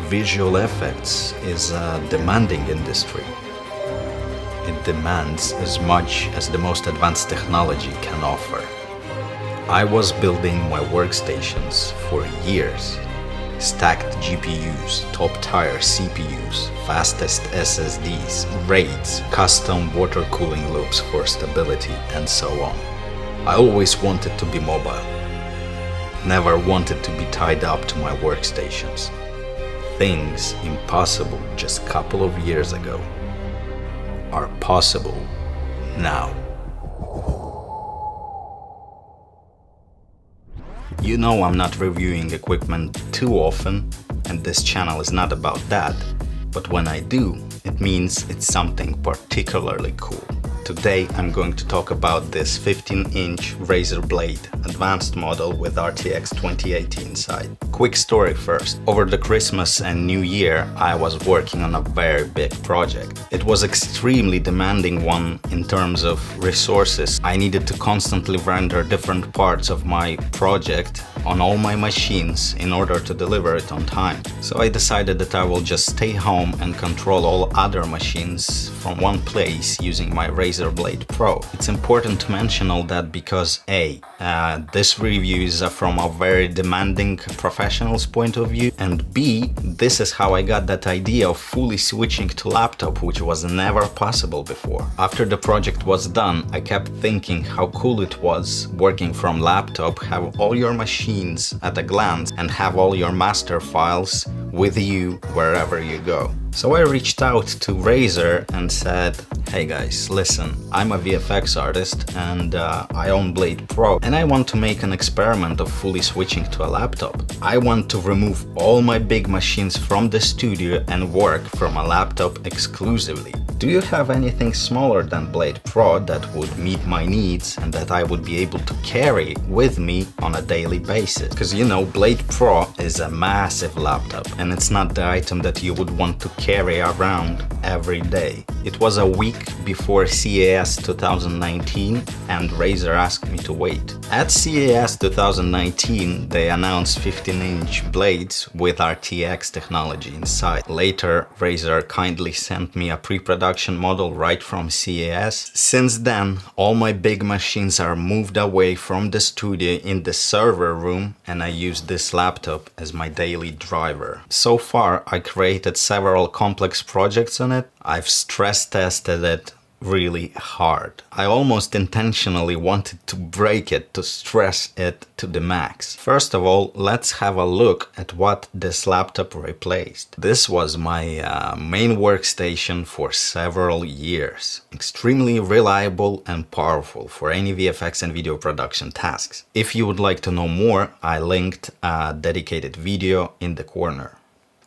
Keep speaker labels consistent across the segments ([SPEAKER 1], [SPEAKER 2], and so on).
[SPEAKER 1] Visual effects is a demanding industry. It demands as much as the most advanced technology can offer. I was building my workstations for years. Stacked GPUs, top-tier CPUs, fastest SSDs, RAIDs, custom water cooling loops for stability, and so on. I always wanted to be mobile. Never wanted to be tied up to my workstations. Things impossible just a couple of years ago are possible now. You know I'm not reviewing equipment too often, and this channel is not about that, but when I do, it means it's something particularly cool. Today I'm going to talk about this 15-inch Razer blade, advanced model with RTX 2080 inside. Quick story first. Over the Christmas and New Year I was working on a very big project. It was extremely demanding one in terms of resources. I needed to constantly render different parts of my project on all my machines in order to deliver it on time. So I decided that I will just stay home and control all other machines from one place using my Razer Blade Pro. It's important to mention all that because A, this review is from a very demanding professional's point of view, and B, this is how I got that idea of fully switching to laptop, which was never possible before. After the project was done, I kept thinking how cool it was working from laptop, have all your machines at a glance and have all your master files with you wherever you go. So I reached out to Razer and said, hey guys, listen, I'm a VFX artist and I own Blade Pro and I want to make an experiment of fully switching to a laptop. I want to remove all my big machines from the studio and work from a laptop exclusively. Do you have anything smaller than Blade Pro that would meet my needs and that I would be able to carry with me on a daily basis? Because you know, Blade Pro is a massive laptop and it's not the item that you would want to carry around every day. It was a week before CES 2019 and Razer asked me to wait. At CES 2019 they announced 15-inch blades with RTX technology inside. Later Razer kindly sent me a pre-production model right from CES. Since then all my big machines are moved away from the studio in the server room and I use this laptop as my daily driver. So far I created several complex projects on it. I've stress tested it really hard. I almost intentionally wanted to break it, to stress it to the max. First of all, let's have a look at what this laptop replaced. This was my main workstation for several years. Extremely reliable and powerful for any VFX and video production tasks. If you would like to know more, I linked a dedicated video in the corner.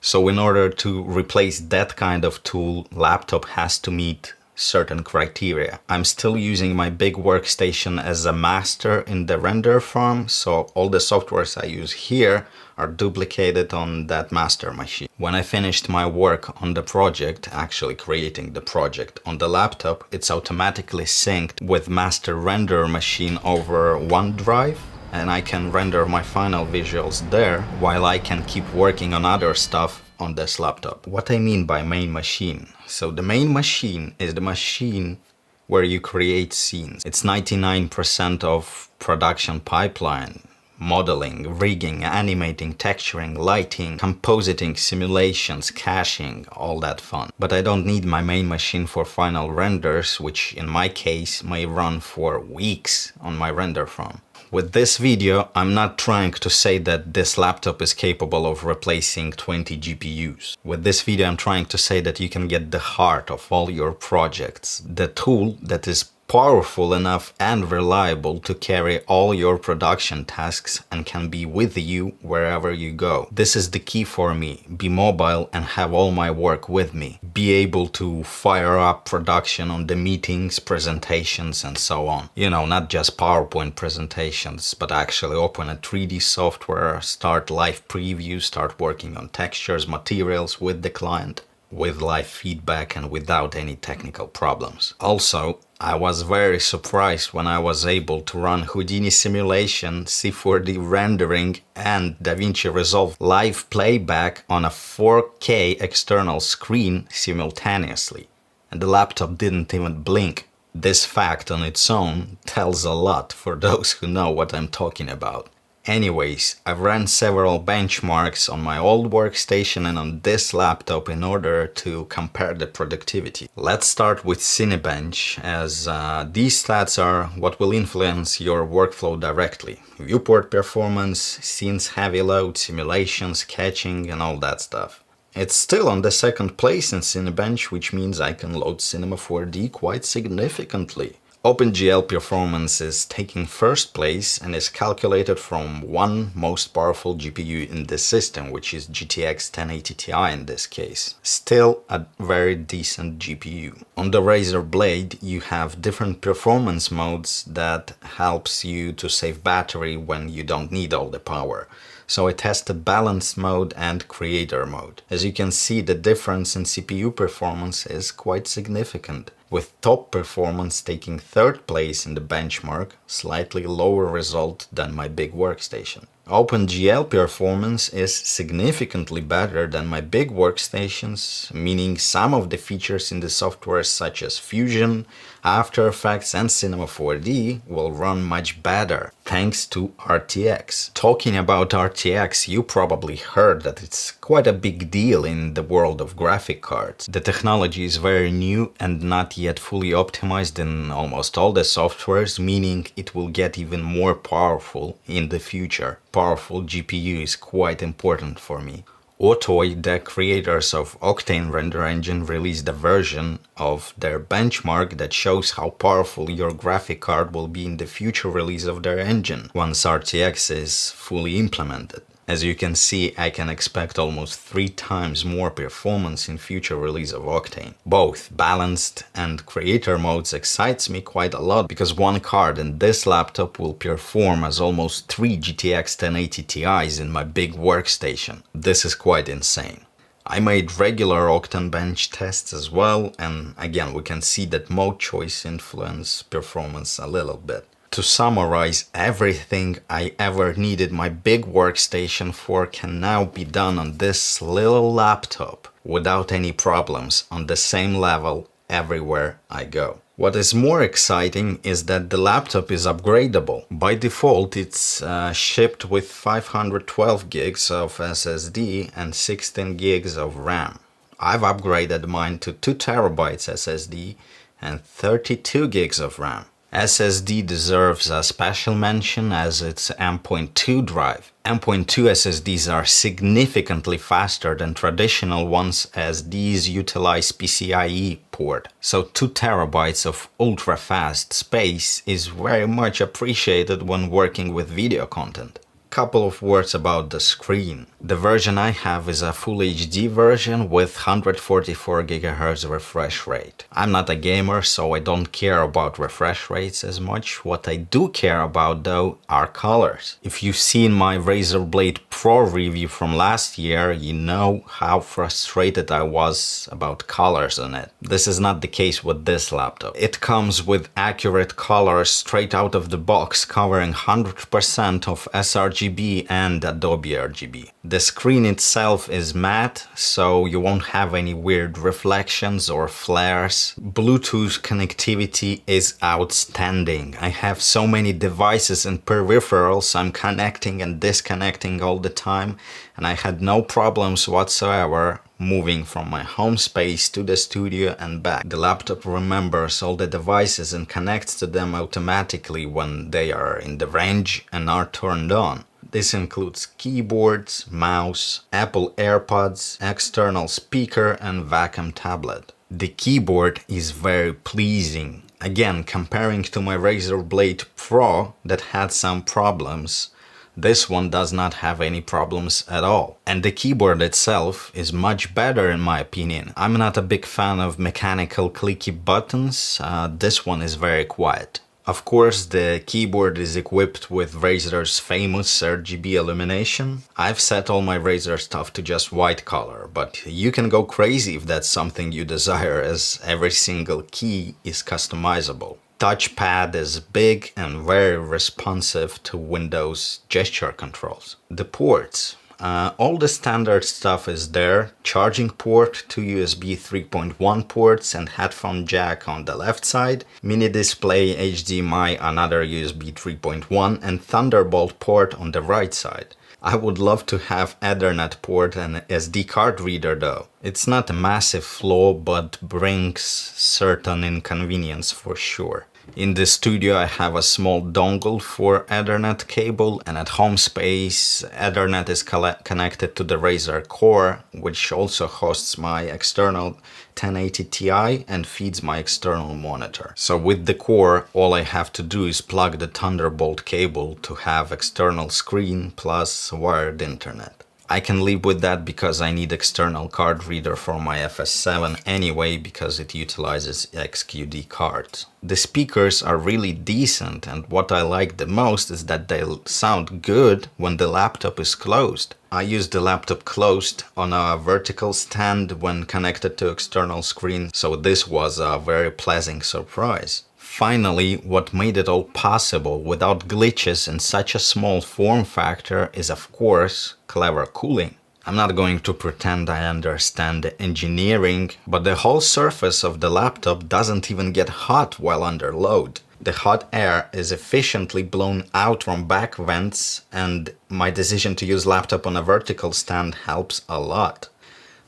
[SPEAKER 1] So in order to replace that kind of tool, laptop has to meet certain criteria. I'm still using my big workstation as a master in the render farm, so all the softwares I use here are duplicated on that master machine. When I finished my work on the project, actually creating the project on the laptop, it's automatically synced with master render machine over OneDrive, and I can render my final visuals there while I can keep working on other stuff on this laptop. What I mean by main machine. So the main machine is the machine where you create scenes. It's 99% of production pipeline. Modeling, rigging, animating, texturing, lighting, compositing, simulations, caching, all that fun. But I don't need my main machine for final renders, which in my case may run for weeks on my render farm. With this video, I'm not trying to say that this laptop is capable of replacing 20 GPUs. With this video, I'm trying to say that you can get the heart of all your projects. The tool that is powerful enough and reliable to carry all your production tasks and can be with you wherever you go. This is the key for me. Be mobile and have all my work with me. Be able to fire up production on the meetings, presentations and so on. You know, not just PowerPoint presentations, but actually open a 3D software, start live preview, start working on textures, materials with the client. with live feedback and without any technical problems. Also, I was very surprised when I was able to run Houdini simulation, C4D rendering and DaVinci Resolve live playback on a 4K external screen simultaneously. And the laptop didn't even blink. This fact on its own tells a lot for those who know what I'm talking about. Anyways, I've ran several benchmarks on my old workstation and on this laptop in order to compare the productivity. Let's start with Cinebench, as these stats are what will influence your workflow directly. Viewport performance, scenes heavy load, simulations, catching and all that stuff. It's still on the second place in Cinebench, which means I can load Cinema 4D quite significantly. OpenGL performance is taking first place and is calculated from one most powerful GPU in this system, which is GTX 1080 Ti in this case. Still a very decent GPU. On the Razer Blade you have different performance modes that helps you to save battery when you don't need all the power. So I tested balanced mode and creator mode. As you can see, the difference in CPU performance is quite significant, with top performance taking third place in the benchmark, slightly lower result than my big workstation. OpenGL performance is significantly better than my big workstations, meaning some of the features in the software such as Fusion, After Effects and Cinema 4D will run much better thanks to RTX. Talking about RTX, you probably heard that it's quite a big deal in the world of graphic cards. The technology is very new and not yet fully optimized in almost all the softwares, meaning it will get even more powerful in the future. Powerful GPU is quite important for me. Otoy, the creators of Octane render engine, released a version of their benchmark that shows how powerful your graphic card will be in the future release of their engine once RTX is fully implemented. As you can see, I can expect almost 3 times more performance in future release of Octane. Both balanced and creator modes excites me quite a lot, because one card in this laptop will perform as almost 3 GTX 1080 Ti's in my big workstation. This is quite insane. I made regular Octane bench tests as well, and again we can see that mode choice influences performance a little bit. To summarize, everything I ever needed my big workstation for can now be done on this little laptop without any problems, on the same level everywhere I go. What is more exciting is that the laptop is upgradable. By default it's shipped with 512 gigs of SSD and 16 gigs of RAM. I've upgraded mine to 2 terabytes SSD and 32 gigs of RAM. SSD deserves a special mention as it's M.2 drive. M.2 SSDs are significantly faster than traditional ones, as these utilize PCIe port. So 2 terabytes of ultra-fast space is very much appreciated when working with video content. Couple of words about the screen. The version I have is a Full HD version with 144 GHz refresh rate. I'm not a gamer, so I don't care about refresh rates as much. What I do care about though are colors. If you've seen my Razer Blade Pro review from last year, you know how frustrated I was about colors on it. This is not the case with this laptop. It comes with accurate colors straight out of the box, covering 100% of sRGB and Adobe RGB. The screen itself is matte, so you won't have any weird reflections or flares. Bluetooth connectivity is outstanding. I have so many devices and peripherals I'm connecting and disconnecting all the time, and I had no problems whatsoever moving from my home space to the studio and back. The laptop remembers all the devices and connects to them automatically when they are in the range and are turned on. This includes keyboards, mouse, Apple AirPods, external speaker and vacuum tablet. The keyboard is very pleasing. Again, comparing to my Razer Blade Pro that had some problems, this one does not have any problems at all. And the keyboard itself is much better in my opinion. I'm not a big fan of mechanical clicky buttons. This one is very quiet. Of course, the keyboard is equipped with Razer's famous RGB illumination. I've set all my Razer stuff to just white color, but you can go crazy if that's something you desire, as every single key is customizable. Touchpad is big and very responsive to Windows gesture controls. The ports. All the standard stuff is there. Charging port, 2 USB 3.1 ports and headphone jack on the left side, mini display, HDMI, another USB 3.1 and Thunderbolt port on the right side. I would love to have Ethernet port and SD card reader though. It's not a massive flaw, but brings certain inconvenience for sure. In the studio I have a small dongle for Ethernet cable, and at home space Ethernet is connected to the Razer Core, which also hosts my external 1080 Ti and feeds my external monitor. So with the Core, all I have to do is plug the Thunderbolt cable to have external screen plus wired internet. I can live with that because I need external card reader for my FS7 anyway, because it utilizes XQD cards. The speakers are really decent, and what I like the most is that they sound good when the laptop is closed. I use the laptop closed on a vertical stand when connected to external screen, so this was a very pleasant surprise. Finally, what made it all possible without glitches in such a small form factor is, of course, clever cooling. I'm not going to pretend I understand the engineering, but the whole surface of the laptop doesn't even get hot while under load. The hot air is efficiently blown out from back vents, and my decision to use laptop on a vertical stand helps a lot.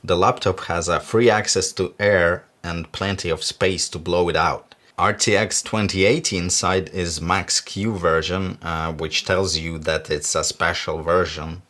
[SPEAKER 1] The laptop has a free access to air and plenty of space to blow it out. RTX 2080 inside is Max Q version, which tells you that it's a special version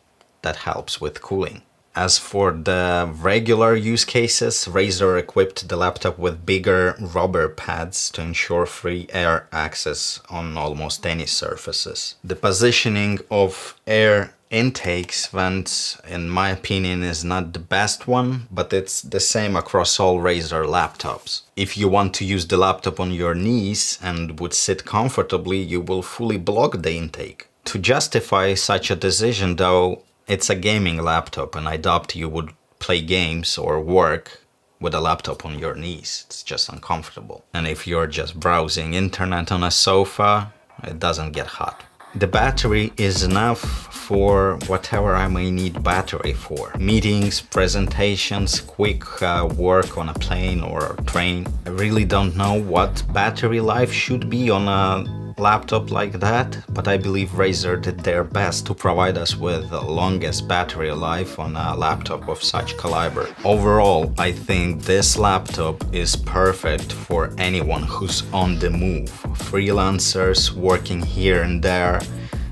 [SPEAKER 1] that helps with cooling. As for the regular use cases, Razer equipped the laptop with bigger rubber pads to ensure free air access on almost any surfaces. The positioning of air intakes vents, in my opinion, is not the best one, but it's the same across all Razer laptops. If you want to use the laptop on your knees and would sit comfortably, you will fully block the intake. To justify such a decision though, it's a gaming laptop, and I doubt you would play games or work with a laptop on your knees. It's just uncomfortable. And if you're just browsing internet on a sofa, it doesn't get hot. The battery is enough for whatever I may need battery for. Meetings, presentations, quick work on a plane or a train. I really don't know what battery life should be on a laptop like that, but I believe Razer did their best to provide us with the longest battery life on a laptop of such caliber. Overall, I think this laptop is perfect for anyone who's on the move. Freelancers working here and there,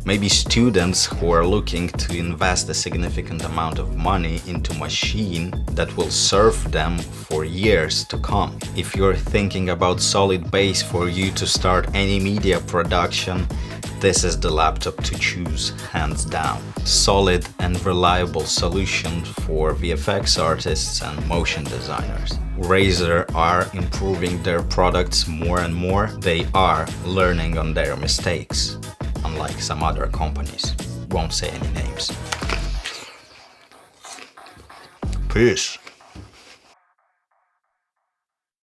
[SPEAKER 1] maybe students who are looking to invest a significant amount of money into a machine that will serve them for years to come. If you're thinking about solid base for you to start any media production, this is the laptop to choose, hands down. Solid and reliable solution for VFX artists and motion designers. Razer are improving their products more and more. They are learning on their mistakes, unlike some other companies. Won't say any names. Peace.